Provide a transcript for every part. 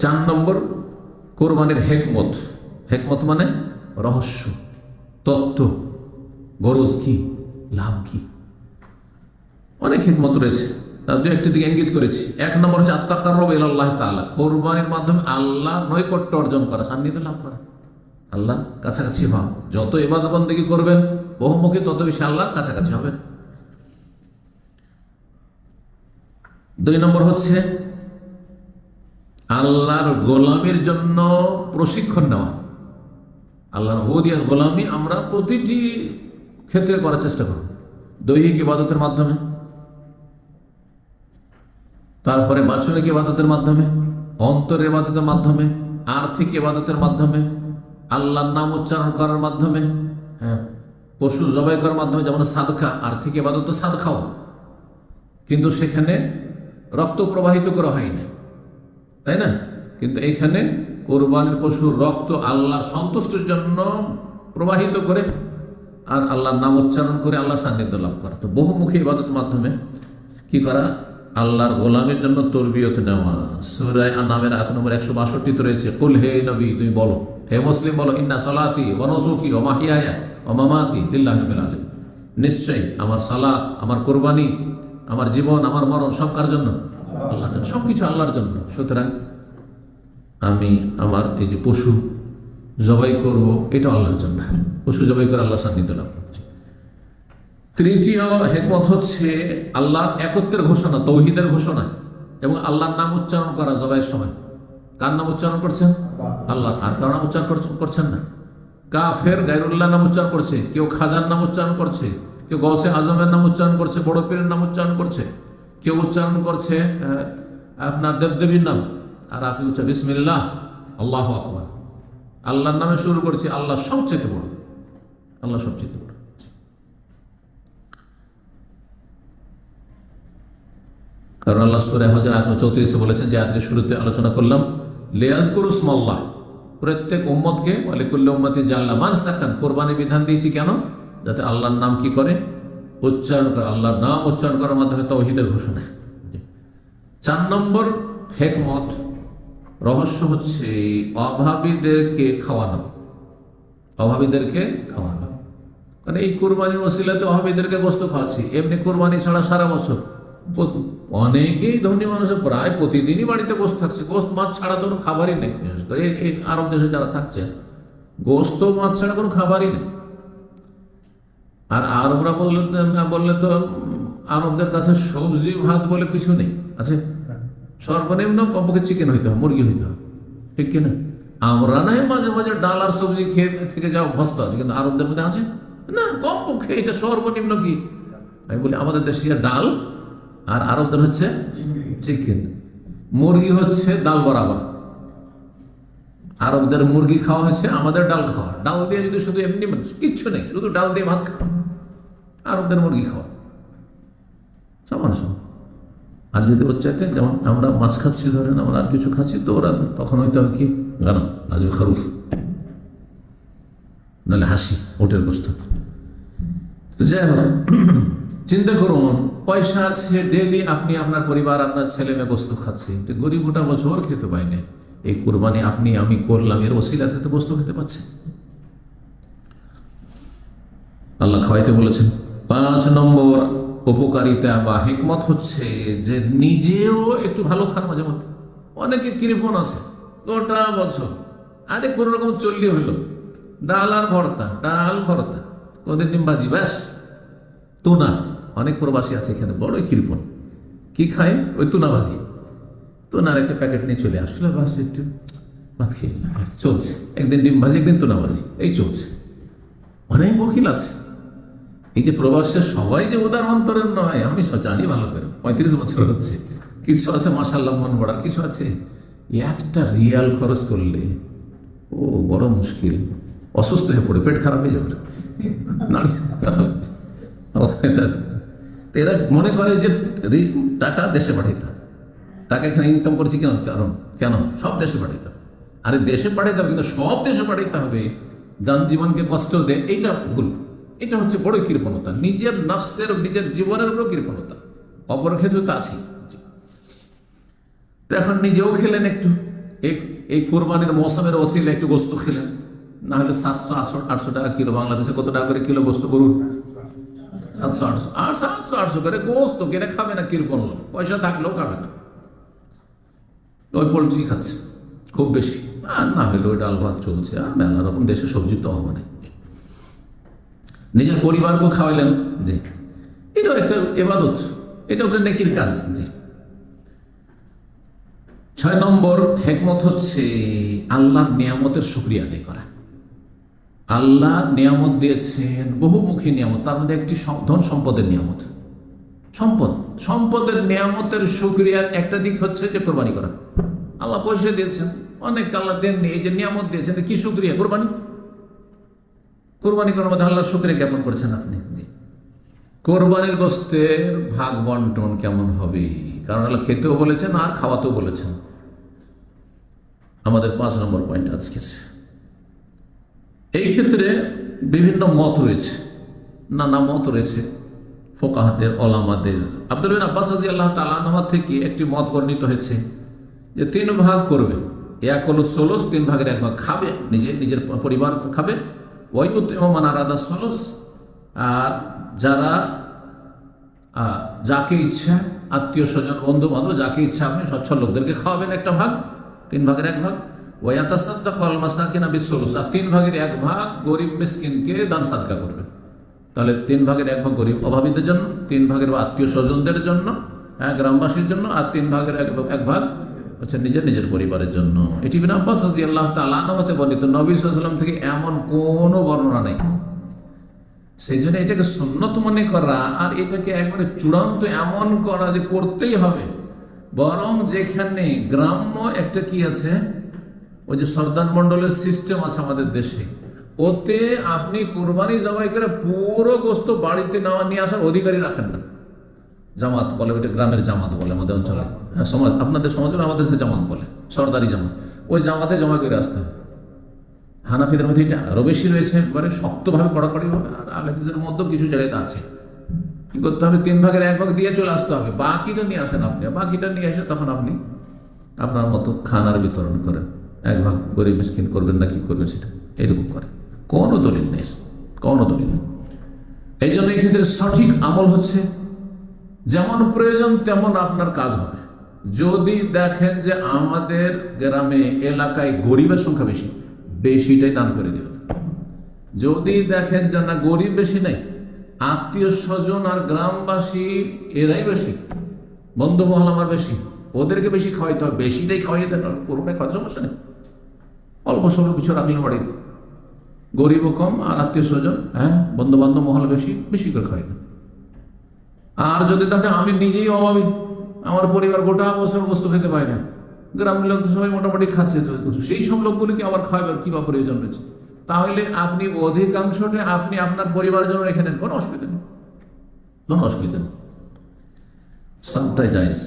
4 নম্বর কোরবানির হেকমত। হেকমত মানে রহস্য, তত্ত্ব, গরজ কি, লাভ কি, অনেক হিকমত রয়েছে। তার দু একটি দিকে ইঙ্গিত করেছি। 1 নম্বর হচ্ছে আত্তাকাররুব ইলাল্লাহ তাআলা, কোরবানির মাধ্যমে আল্লাহ নৈকট্য অর্জন করা, সান্নিধ্য লাভ করা, আল্লাহ কাছাকাছি হওয়া। যত ইবাদত বন্দেগী করবেন বহুমুখী, তত বেশি আল্লাহর কাছাকাছি হবেন। 2 নম্বর হচ্ছে আল্লাহর গোলামির জন্য প্রশিক্ষণ নেওয়া। আল্লাহর উবুদিয়ত গোলামি আমরা প্রতিটি ক্ষেত্রে করার চেষ্টা করব। দৈহিক ইবাদতের মাধ্যমে, তারপরে বাচনিক ইবাদতের মাধ্যমে, অন্তরের ইবাদতের মাধ্যমে, আর্থিক ইবাদতের মাধ্যমে, আল্লাহর নাম উচ্চারণ করার মাধ্যমে, পশু জবাই করার মাধ্যমে, যেমন সাদকা, আর্থিক ইবাদত তো সাদকাও, কিন্তু সেখানে রক্ত প্রবাহিত করা হয় না, তাই না? কিন্তু এইখানে কোরবানির পশুর রক্ত আল্লাহর সন্তুষ্টির জন্য প্রবাহিত করে আর আল্লাহর নাম উচ্চারণ করে আল্লাহর সান্নিধ্য লাভ করা। তো বহুমুখী ইবাদতের মাধ্যমে কি করা? আল্লাহর গোলামের জন্য তরবিয়ত নেওয়া। সূরা আন-নামের আয়াত নম্বর 162 রয়েছে, কুল হে নবী, তুমি বলো, হে মুসলিম বলো, ইন্না সলাতি ওয়া নুসুকি ওয়া মাহইয়ায়া ওয়া মামাতি লিল্লাহি রাব্বিল আলামিন, নিশ্চয়ই আমার সালাত, আমার কোরবানি, আমার জীবন, আমার মরণ সব কার জন্য? আল্লাহর জন্য, সবকিছু আল্লাহর জন্য। সুতরাং আমি আমার এই যে পশু জবাই করব, এটা আল্লাহর জন্য। পশু জবাই করে আল্লাহর সান্নিধ্য লাভ করছি। 3য় হিকমত হচ্ছে আল্লাহর একত্বের ঘোষণা, তৌহিদের ঘোষণা এবং আল্লাহর নাম উচ্চারণ করা জবাইয়ের সময়। কার নাম উচ্চারণ করছেন? আল্লাহ। আর কার নাম উচ্চারণ করছেন না? কাফের গায়রুল্লাহ নাম উচ্চারণ করছে, কেউ খাজার নাম উচ্চারণ করছে, কেউ গৌসে আজমের নাম উচ্চারণ করছে, বড় পীরের নাম উচ্চারণ করছে, কেউ উচ্চারণ করছে আপনার দেবদেবীর নাম, আর আপনি উচ্চারণ বিসমিল্লাহ আল্লাহু আকবার, আল্লাহর নামে শুরু করছি। আল্লাহ সবচেয়ে বড়, আল্লাহ সবচেয়ে বড়। কারণ আল্লাহ সূরা হজর আয়াত 34 বলেছেন, যে আয়াতের শুরুতে আলোচনা করলাম, লিয়াযকুরু ইসমাল্লাহ, প্রত্যেক উম্মতকে ওয়ালিকুল্লি উম্মতিন জাআলনা মানসাকান, কোরবানি বিধান দিয়েছি কেন? যাতে আল্লাহর নাম কি করে? উচ্চারণ করে। আল্লাহর নাম উচ্চারণ করার মাধ্যমে তাওহীদের ঘোষণা। 4 নম্বর হিকমত, রহস্য হচ্ছে অভাবীদেরকে খাওয়ানো। অভাবীদেরকে খাওয়ানো, কারণ এই কোরবানির ওসিলাতে অভাবীদেরকে গোশত খাওয়াচ্ছি। এমনি কোরবানি ছাড়া সারা বছর অনেকেই ধনী মানুষ প্রায় প্রতিদিনই বাড়িতে গোশত থাকছে। গোশত মাছ ছাড়া তো কোনো খাবারই নেই। বিশেষ করে এই আরব দেশে যারা থাকছে, গোশত মাছ ছাড়া কোনো খাবারই নেই। আর আরবরা বললে তো আরবদের কাছে সবজি ভাত বলে কিছু নেই। আছে সর্বনিম্ন কমপক্ষে চিকেন হইতে হবে, মুরগি হইতে হবে, ঠিক কিনা? আমরা নাই মাঝে মাঝে ডাল আর সবজি খেয়ে থেকে যা অভ্যস্ত আছে, কিন্তু আরবদের মধ্যে আছে না, কমপক্ষে এটা সর্বনিম্ন। কি আমি বলি, আমাদের দেশে ডাল আর আরবদের হচ্ছে চিকেন, মুরগি হচ্ছে ডাল বরাবর। আরবদের মুরগি খাওয়া হচ্ছে, আমাদের ডাল খাওয়া। ডাল দিয়ে যদি শুধু এমনি কিচ্ছু নেই, শুধু ডাল দিয়ে ভাত খাওয়া, আরবদের মুরগি খাওয়া সমান সমান। আর যদি ওর চাইতে, যেমন আমরা মাছ খাচ্ছি, ধরেন আমরা আর কিছু খাচ্ছি, তো ওরা তখন হয়তো আর কি গানা নাজিব খারুফ, নাহলে হাসি, ওটের গোস্ত। তো যাই হোক, চিন্তা করুন, পয়সা আছে, ডেলি আপনি আপনার পরিবার, আপনার ছেলে মেয়ে গোস্ত খাচ্ছে, গরিব গোটা বছর খেতে পায় না। এই কোরবানি আপনি আমি করলাম, এর ওসিলাতে তো গোস্ত খেতে পাচ্ছে। আল্লাহ খাওয়াইতে বলেছেন। 5 নম্বর উপকারিতা বা হিকমত হচ্ছে যে নিজেও একটু ভালো খান মাঝে মধ্যে। অনেকে কৃপণ আছে, গোটা বছর আরে কোনো রকম চললি হইল, ডাল আর ভর্তা, ডাল ভর্তা, কোনদিন ডিমবাজি, ব্যাস তুনা। অনেক প্রবাসী আছে এখানে, বড়ই কৃপণ। কি খায়? ওই তুনাবাজি, তুনার একটা প্যাকেট নিয়ে চলে আসলে বাস একটু ভাত খেয়ে চলছে। একদিন ডিমবাজি, একদিন তুনাবাজি, এই চলছে। অনেক বকিল আছে। এই যে প্রবাসে সবাই যে উদার অন্তরের নয়, আমি জানি ভালো করে, 35 বছর হচ্ছে। কিছু আছে মাশাআল্লাহ মন বড়া, কিছু আছে একটা রিয়াল খরচ করলে ও বড় মুশকিল, অসুস্থ হয়ে পড়ে, পেট খারাপ হয়ে যাবে, এরা মনে করে যে টাকা দেশে পাঠাইতে হবে, টাকা এখানে ইনকাম করছি কেন সব দেশে পাঠাইতে হবে। আরে দেশে পাঠাইতে হবে, কিন্তু সব দেশে পাঠাইতে হবে, জীবনকে কষ্ট দেয়, এইটা ভুল। এটা হচ্ছে বড় কৃপণতা, নিজের নফসের, নিজের জীবনের উপর কৃপণতা। অপর ক্ষেত্রে তো আছে। এখন নিজেও খেলেন একটু, এই কোরবানির মৌসুমের ওসিলে একটু গোস্ত খেলেন, না হলে 700-800 টাকা কিলো। বাংলাদেশে কত টাকা করে কিলো গোস্ত বলুন? 700-800, আর 700-800 করে গোস্ত কিনে খাবে না কিরকম লোক, পয়সা থাকলেও খাবে না, ওই পোলট্রি খাচ্ছে খুব বেশি। আর না হলে ওই ডাল ভাত চলছে, আর মেলা রকম দেশে সবজি তো হবে না। নিজের পরিবারকেও খাওয়াইলেন, জি, এটাও একটা ইবাদত, এটা একটা নেকির কাজ। জি। 6 নম্বর হিকমত হচ্ছে আল্লাহর নিয়ামতের শুকরিয়া আদায় করা। আল্লাহ নিয়ামত দিয়েছেন, বহুমুখী নিয়ামত, তার মধ্যে একটি ধন সম্পদের নিয়ামত। সম্পদের নিয়ামতের শুকরিয়ার একটা দিক হচ্ছে যে কোরবানি করা। আল্লাহ পয়সা দিয়েছেন, অনেক আল্লাহ দেননি, এই যে নিয়ামত দিয়েছেন, কি শুকরিয়া? কোরবানি করার মধ্যে আল্লাহর শুকরিয়া জ্ঞাপন করছেন আপনি। জি। কোরবানির গোস্তের ভাগ বন্টন কেমন হবে? কারণ আল্লাহ খেতেও বলেছেন আর খাওয়াতেও বলেছেন। আমাদের 5 নম্বর পয়েন্ট আজকে। এই ক্ষেত্রে বিভিন্ন মত রয়েছে, নানা মত রয়েছে ফোকাহাদের, ওলামাদের। আব্দুল বিন আব্বাস রাদিয়াল্লাহু তাআলা আনহু থেকে একটি মত বর্ণিত হয়েছে যে 3 ভাগ করবে, 1 হলো সলস, 3 ভাগের 1 ভাগ খাবে, নিজের পরিবার খাবে। ওয়াইউতিমু মান আরাদা সলস, আর যাকে ইচ্ছা, আত্মীয় স্বজন, বন্ধু বান্ধব, যাকে ইচ্ছা আপনি সচ্ছল লোকদেরকে খাওয়াবেন 1 ভাগ, 3 ভাগের 1 ভাগ। ওয়ায়াতাসাদ্দাকু আল মাসাকিনা বিসসুলুস, আর 3 ভাগের 1 ভাগ গরিব মিসকিনকে দান সাদকা করবেন। তাহলে 3 ভাগের 1 ভাগ গরিব অভাবীদের জন্য, 3 ভাগের আত্মীয় স্বজনদের জন্য, গ্রামবাসীর জন্য, আর 3 ভাগের 1 ভাগ হচ্ছে নিজের পরিবারের জন্য। এটি ইবনে আব্বাস রাদিয়াল্লাহু তাআলা আনহু হতে বর্ণিত, নবী সাল্লাল্লাহু আলাইহি ওয়াসাল্লাম থেকে এমন কোনো বর্ণনা নেই। সেই জন্য এটাকে সুন্নত মনে করা আর এটাকে একবারে চূড়ান্ত এমন করা যে করতেই হবে, বরং যেখানে গ্রাম্য একটা কি আছে, ওই যে সর্দার মন্ডলের সিস্টেম আছে আমাদের দেশে, ওতে আপনি কোরবানি জবাই করে পুরো গোস্ত বাড়িতে নিয়ে আসার অধিকারী রাখেন না। জামাত বলে, ওইটা গ্রামের জামাত বলে আমাদের অঞ্চলে, সমাজ, আপনাদের সমাজে, আমাদের দেশে জামাত বলে, সর্দারি জামাত। ওই জামাতে জমা করে আসতে হবে। হানাফিদের মধ্যে এটা আরও বেশি রয়েছে, একবারে শক্তভাবে কড়াকড়ি হবে। আর আহলেদিসের মধ্যেও কিছু জায়গাতে আছে। কি করতে হবে? 3 ভাগের 1 ভাগ দিয়ে চলে আসতে হবে, বাকিটা নিয়ে আসেন আপনি। বাকিটা নিয়ে এসে তখন আপনি আপনার মতো খানার বিতরণ করেন, 1 ভাগ গরিব মিসকিন করবেন না কি করবেন সেটা এরকম করে। কোনো দলিল নেই, কোনো দলিল নেই। এই জন্য এই ক্ষেত্রে সঠিক আমল হচ্ছে যেমন প্রয়োজন তেমন আপনার কাজ হবে। যদি দেখেন যে আমাদের গ্রামে এলাকায় গরিবের সংখ্যা বেশিটাই দান করে দেবেন। যদি দেখেন যে না গরিব বেশি নেই, আত্মীয় স্বজন আর গ্রামবাসী এরাই বেশি, বন্ধু মহল আমার বেশি, ওদেরকে বেশি খাওয়াইতে হবে, বেশিটাই খাওয়াই দেন, পুরোটাই খাওয়ার সমস্যা নেই। অল্প স্বল্প কিছু রাখলেন বাড়িতে, গরিবও কম আর আত্মীয় স্বজন, বন্ধু বান্ধব মহল বেশি করে খাওয়াই দেন। আর যদি দেখেন আমি নিজেই অভাবী, আমার পরিবার গোটা বছর বস্তু খেতে পায় না, গ্রামের লোক সবাই মোটামুটি খাচ্ছে, সেই সব লোকগুলিকে আবার খাওয়াবেন কি বা প্রয়োজন রয়েছে, তাহলে আপনি অধিকাংশটা আপনি আপনার পরিবারের জন্য রেখে নেন, কোনো অসুবিধা নেই, কোনো অসুবিধা নেই, সবটাই জায়েজ।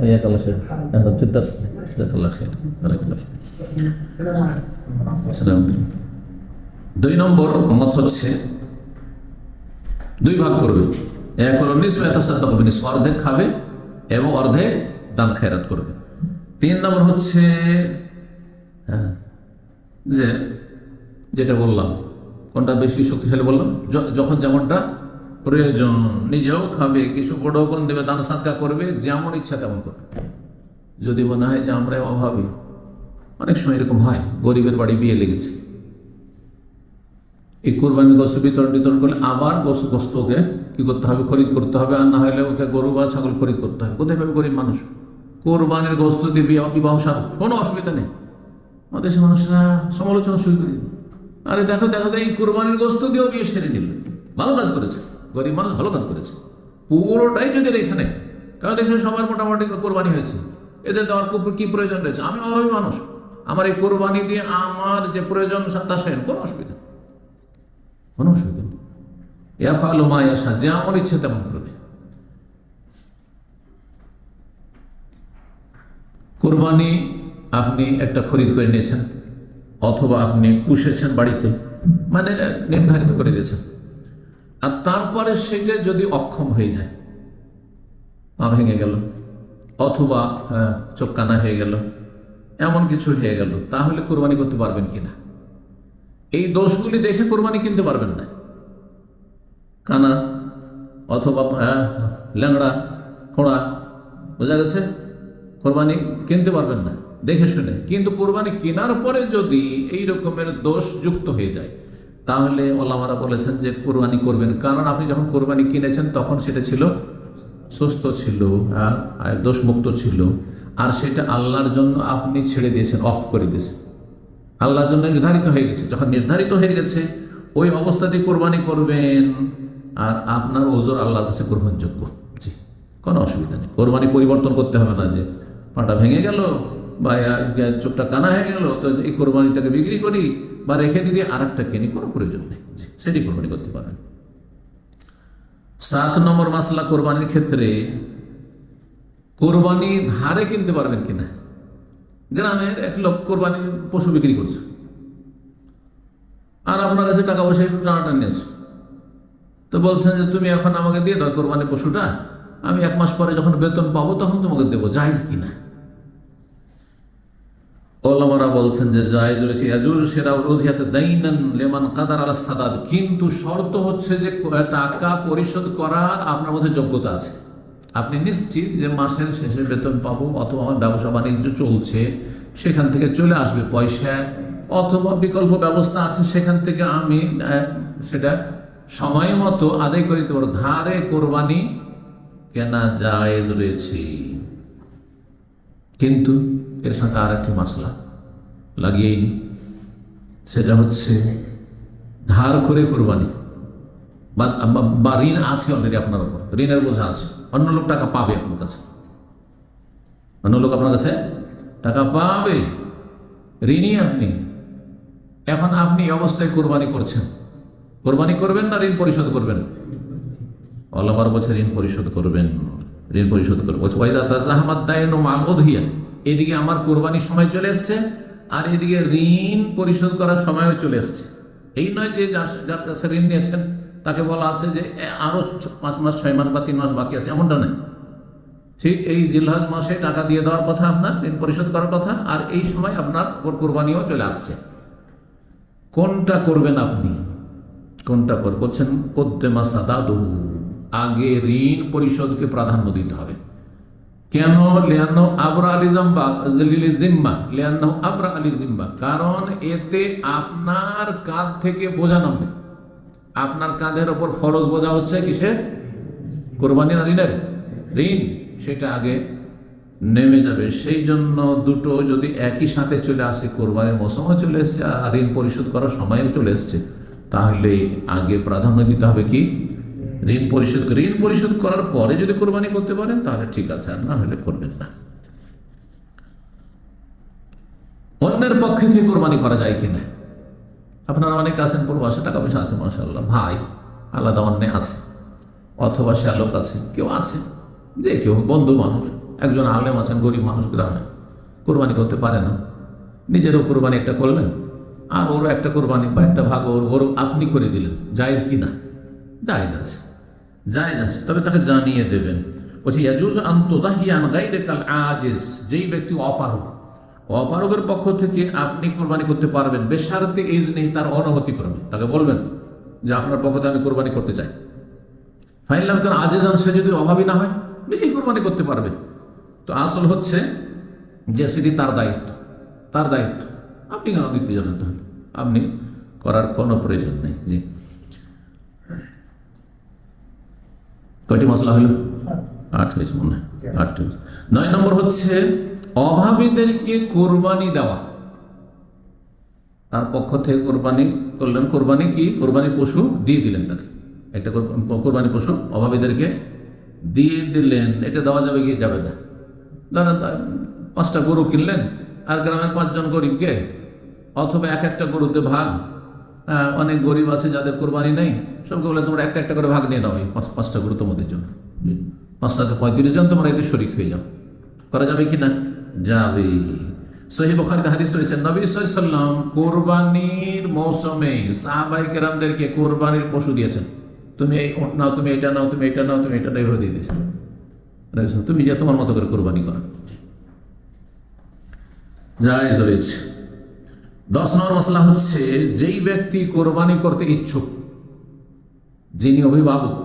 حياك الله شيخ، اهلا في الدرس، جزاك الله خير، بارك الله فيك। السلام عليكم। 2 নম্বর মত হচ্ছে 2 ভাগ করবে, 1 হলো নিসফ ইয়াতাসাদ্দাকু বিনিসফ, অর্ধেক খাবে এবং অর্ধেক দান খেরাত করবে। 3 নম্বর হচ্ছে যে যেটা বললাম, কোনটা বেশি শক্তিশালী বললাম, যখন যেমনটা প্রয়োজন, নিজেও খাবে, কিছু বড় কোন দেবে, দান সাদকা করবে, যেমন ইচ্ছা তেমন করবে। যদি মনে হয় যে আমরা অভাবী, অনেক সময় এরকম হয়, গরিবের বাড়ি বিয়ে লেগেছে, এই কোরবানি গোস্ত বিতরণ করলে আবার গোস্তকে কি করতে হবে? খরিদ করতে হবে, আর না হলে ওকে গরু বা ছাগল খরিদ করতে হবে। কোথায় পাবে গরিব মানুষ কোরবানির গোস্ত দিয়ে বিবাহ সার? কোনো অসুবিধা নেই। আমাদের দেশের মানুষরা সমালোচনা শুরু করে, আরে দেখো এই কোরবানির গোস্ত দিয়েও বিয়ে সেরে নিল, ভালো কাজ করেছে, গরিব মানুষ ভালো কাজ করেছে, পুরোটাই যদি রেখে নেয়। কারণ দেশের সবার মোটামুটি কোরবানি হয়েছে, এদের দেওয়ার কি প্রয়োজন রয়েছে? আমি অভাবী মানুষ, আমার এই কোরবানি দিয়ে আমার যে প্রয়োজন তা সেরেন, কোনো অসুবিধা নেই। ইয়াফআলু মা ইয়াশা, যেমন ইচ্ছে তেমন করবে। কোরবানি আপনি একটা খরিদ করে নিয়েছেন, অথবা আপনি পুষেছেন বাড়িতে, মানে নির্ধারিত করে দিয়েছেন, আর তারপরে সেটা যদি অক্ষম হয়ে যায়, পা ভেঙে গেল, অথবা চোখ কানা হয়ে গেল, এমন কিছু হয়ে গেল, তাহলে কোরবানি করতে পারবেন কিনা? এই দোষগুলি দেখে কোরবানি কিনতে পারবেন না। কানা অথবা ল্যাংড়া খোঁড়া, বোঝা গেছে, কোরবানি কিনতে পারবেন না দেখে শুনে। কিন্তু কোরবানি কেনার পরে যদি এই রকমের দোষ যুক্ত হয়ে যায়, তাহলে ওলামারা বলেছেন যে কোরবানি করবেন। কারণ আপনি যখন কোরবানি কিনেছেন তখন সেটা ছিল সুস্থ ছিল, দোষমুক্ত ছিল, আর সেটা আল্লাহর জন্য আপনি ছেড়ে দিয়েছেন, অফ করে দিয়েছেন, আল্লাহর জন্য নির্ধারিত হয়ে গেছে। যখন নির্ধারিত হয়ে গেছে ওই অবস্থাতেই কোরবানি করবেন, আর আপনার ওজর আল্লাহর কাছে গ্রহণযোগ্য। জি, কোনো অসুবিধা নেই। কোরবানি পরিবর্তন করতে হবে না, যে পাটা ভেঙে গেল বা চোখটা কানা হয়ে গেল তো এই কোরবানিটাকে বিক্রি করি বা রেখে দিদি আর একটা কিনি, কোনো প্রয়োজন নেই। সেটি কোরবানি করতে পারেন। 7 নম্বর মাসলা কোরবানির ক্ষেত্রে, কোরবানি ধারে কিনতে পারবেন কিনা। গ্রামের এক লোক কোরবানি পশু বিক্রি করছে, আর আপনার কাছে টাকা পয়সা একটু টানাটানি আছে, তো বলছেন যে তুমি এখন আমাকে দিয়ে দাও কোরবানি পশুটা, আমি 1 মাস পরে যখন বেতন পাবো তখন তোমাকে দেবো, জায়েজ কিনা? ওলামারা বলছেন যে জায়েজ রয়েছে। ইয়াজুজু শিরাউ রুজিয়াত দাইনান লিমান কাদার আলা সাদাদ, কিন্তু শর্ত হচ্ছে যে টাকা পরিশোধ করার আপনার মধ্যে যোগ্যতা আছে। আপনি নিশ্চিত যে মাসের শেষে বেতন পাবো, অথবা আমার ব্যবসা বাণিজ্য চলছে সেখান থেকে চলে আসবে পয়সা, অথবা বিকল্প ব্যবস্থা আছে সেখান থেকে আমি সেটা সময় মতো আদায় করে দিতে পারবো। ধারে কোরবানি কেনা জায়েজ রয়েছে, কিন্তু এর সাথে আর একটি মাসলা লাগিয়েই, সেটা হচ্ছে ধার করে কোরবানি বা ঋণ আছে অলরেডি আপনার উপর, ঋণের বোঝা আছে, অন্য লোক টাকা পাবে আপনার কাছে, অন্য লোক আপনার কাছে টাকা পাবে, ঋণই আপনি। এখন আপনি এই অবস্থায় কোরবানি করছেন, কোরবানি করবেন না ঋণ পরিশোধ করবেন? আল্লাহর বলছে ঋণ পরিশোধ করবেন, ঋণ পরিশোধ করবেন। বলছে ওয়াইদা তাজাহামাদ দায়নু মাল উযহিয়া, এদিকে আমার কোরবানির সময় চলে এসছে, আর এদিকে ঋণ পরিশোধ করার সময়ও চলে এসছে। এই নয় যে যার কাছে ঋণ নিয়েছেন তাকে বলা আছে যে আরো 5 মাস 6 মাস বা 3 মাস বাকি আছে, এমনটা নয়। ঠিক এই জিলহজ মাসে টাকা দিয়ে দেওয়ার কথা, আপনার ঋণ পরিশোধ করার কথা, আর এই সময় আপনার ওর কোরবানিও চলে আসছে। কোনটা করবেন আপনি? কোনটা করবেন? বলছেন কদ্দেমা সাদাদু, আগে ঋণ পরিশোধকে প্রাধান্য দিতে হবে। কেন? লিয়ান্নাহু আবরা আলি জিম্মা, লিয়ান্নাহু আবরা আলি জিম্মা, কারণ এতে আপনার কাঁধ থেকে বোঝা নামবে। আপনার কাঁধের ওপর ফরজ বোঝা হচ্ছে কিসের? কোরবানি না ঋণের? ঋণ, সেটা আগে নেমে যাবে। সেই জন্য দুটো যদি একই সাথে চলে আসে, কোরবানির মৌসুমও চলে এসছে আর ঋণ পরিশোধ করার সময়ও চলে এসছে, তাহলে আগে প্রাধান্য দিতে হবে কি? ঋণ পরিশোধ। ঋণ পরিশোধ করার পরে যদি কোরবানি করতে পারেন তাহলে ঠিক আছে, আর না হলে করবেন না। অন্যের পক্ষে থেকে কোরবানি করা যায় কিনা? আপনারা অনেকে আছেন প্রবাসে, টাকা পয়সা আছে মাশাআল্লাহ, ভাই আলাদা অন্য আছে, অথবা শ্যালক আছে, কেউ আছে, যে কেউ বন্ধু মানুষ, একজন আলেম আছেন, গরিব মানুষ, গ্রামে কোরবানি করতে পারে না, নিজেরও কোরবানি একটা করলেন, আর ওরও একটা কোরবানি বা একটা ভাগ ওর আপনি করে দিলেন, জায়েজ কি না? জায়েজ আছে, জায়েজ আছে, তবে তাকে জানিয়ে দেবেন। বলছি ইয়াজুজু আন তুযাহিয়া আন গায়রিকাল আজিজ, যেই ব্যক্তি অপারগ, অপারগের পক্ষ থেকে আপনি কোরবানি করতে পারবেন, বেশারতে ইজনি, তার অনুমতি করবেন, তাকে বলবেন যে আপনার পক্ষ থেকে আমি কোরবানি করতে চাই। ফাইনলাম কেন আজিজান, সে যদি অভাবী না হয় নিজেই কোরবানি করতে পারবে। তো আসল হচ্ছে যে সেটি তার দায়িত্ব, তার দায়িত্ব, আপনি কেন দিতে যাবেন? তাহলে আপনি করার কোনো প্রয়োজন নেই। জি, কয়টি মশলা হলো? 8 হয়েছে মনে হয়, 8 হয়েছে। 9 নম্বর হচ্ছে অভাবীদেরকে কোরবানি দেওয়া। তার পক্ষ থেকে কোরবানি করলেন, কোরবানি কি? কোরবানি পশু দিয়ে দিলেন, তাকে একটা কোরবানি পশু অভাবীদেরকে দিয়ে দিলেন। এটা দেওয়া যাবে কি যাবে না? ধরেন 5টা গরু কিনলেন, আর গ্রামের 5 জন গরিবকে, অথবা একটা গরুতে ভাগ, অনেক গরিব আছে যাদের কোরবানি নেই, সবকে বলে তোমরা একটা একটা করে ভাগ নিয়ে নাও, এই 5টা গরু তোমাদের জন্য, 5টাতে 35 জন তোমরা এতে শরিক হয়ে যাও। করা যাবে কি না? যাবে। সহিহ বুখারীতে হাদিস রয়েছে, নবী সাল্লাল্লাহু আলাইহি ওয়াসাল্লাম কোরবানির মৌসুমে সাহাবায়ে কেরামদেরকে কোরবানির পশু দিয়েছেন। তুমি এই নাও, তুমি এটা নাও, তুমি এটা নাও, তুমি এটা নাও, এভাবে দিয়ে দিয়েছেন। তুমি যে তোমার মতো করে কোরবানি করো, জায়েজ রয়েছে। 10 নম্বর মশলা হচ্ছে, যেই ব্যক্তি কোরবানি করতে ইচ্ছুক, যিনি অভিভাবক,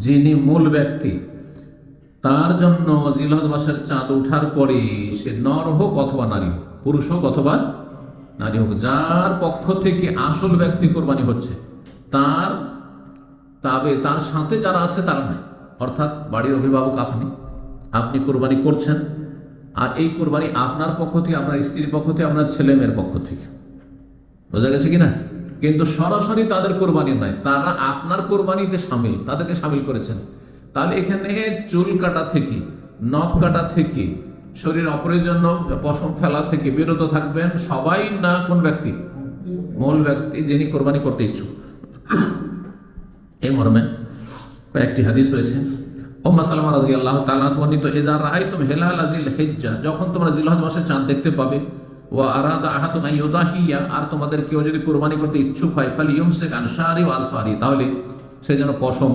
যিনি মূল ব্যক্তি, তার জন্য জিলহজ মাসের চাঁদ ওঠার পরে সে নর হোক অথবা নারী হোক, পুরুষ হোক অথবা নারী হোক, যার পক্ষ থেকে আসল ব্যক্তি কোরবানি হচ্ছে তার সাথে যারা আছে তারা নাই। অর্থাৎ বাড়ির অভিভাবক আপনি কোরবানি করছেন, আর এই কোরবানি আপনার পক্ষ থেকে, আপনার স্ত্রীর পক্ষ থেকে, আপনার ছেলে মেয়ের পক্ষ থেকে, বোঝা গেছে কিনা? কিন্তু সরাসরি তাদের কোরবানি নয়, তারা আপনার কোরবানিতে সামিল, তাদেরকে সামিল করেছেন। তাহলে এখানে চুল কাটা থেকে, নখ কাটা থেকে, শরীর অপ্রয়োজনীয় পশম ফেলা থেকে বিরত থাকবেন সবাই। না কোন ব্যক্তি? মূল ব্যক্তি, যিনি কোরবানি করতে ইচ্ছুক। এই মর্মে কয়েকটি হাদিস রয়েছে। উম্মে সালামা রাদিয়াল্লাহু তাআলা বর্ণিত, ইযা রাআইতুম হিলাল যিল হিজ্জা, যখন তোমরা জিলহজ মাসে চাঁদ দেখতে পাবে, ওয়া আরাদা আহাদুন আন ইউদাহিয়া, আর তোমাদের কেউ যদি কোরবানি করতে ইচ্ছুক হয়, ফালিয়ুমসিক আন শারি ওয়া আজফারি, তাহলে সে যেন পশম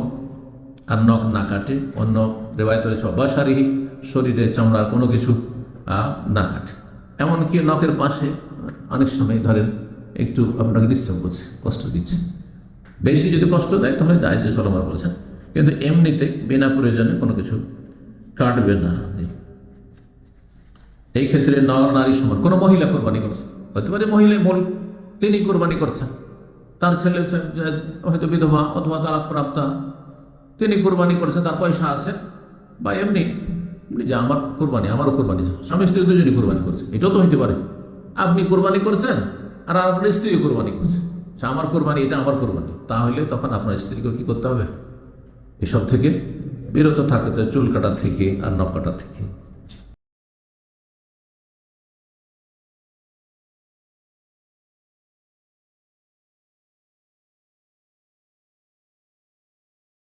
আর নখ না কাটে। অন্য রিওয়ায়াতে রয়েছে বাশারিহি, শরীরে চামড়ার কোনো কিছু না কাটে। এমনকি নখের পাশে অনেক সময় ধরেন একটু আপনাকে ডিস্টার্ব করছে, কষ্ট দিচ্ছে, বেশি যদি কষ্ট দেয় তাহলে যায় যে সলমার বলছেন, কিন্তু এমনিতে বিনা প্রয়োজনে কোনো কিছু কাটবে না। জি, এই ক্ষেত্রে নর নারী সমান। কোনো মহিলা কোরবানি করছে, হতে পারে মহিলা মূল, তিনি কোরবানি করছেন, তার ছেলে হয়তো বিধবা অথবা তালাক প্রাপ্তা, তিনি কোরবানি করছে, তার পয়সা আছে, বা এমনি যে আমারও কোরবানি, স্বামী স্ত্রী দুজনই কোরবানি করছে, এটাও তো হইতে পারে। আপনি কোরবানি করছেন আর আপনার স্ত্রীও কোরবানি করছে, আমার কোরবানি, এটা আমার কোরবানি, তাহলে তখন আপনার স্ত্রীকে কি করতে হবে? এসব থেকে বিরত থাকতে, চুল কাটা থেকে আর নখ কাটা থেকে।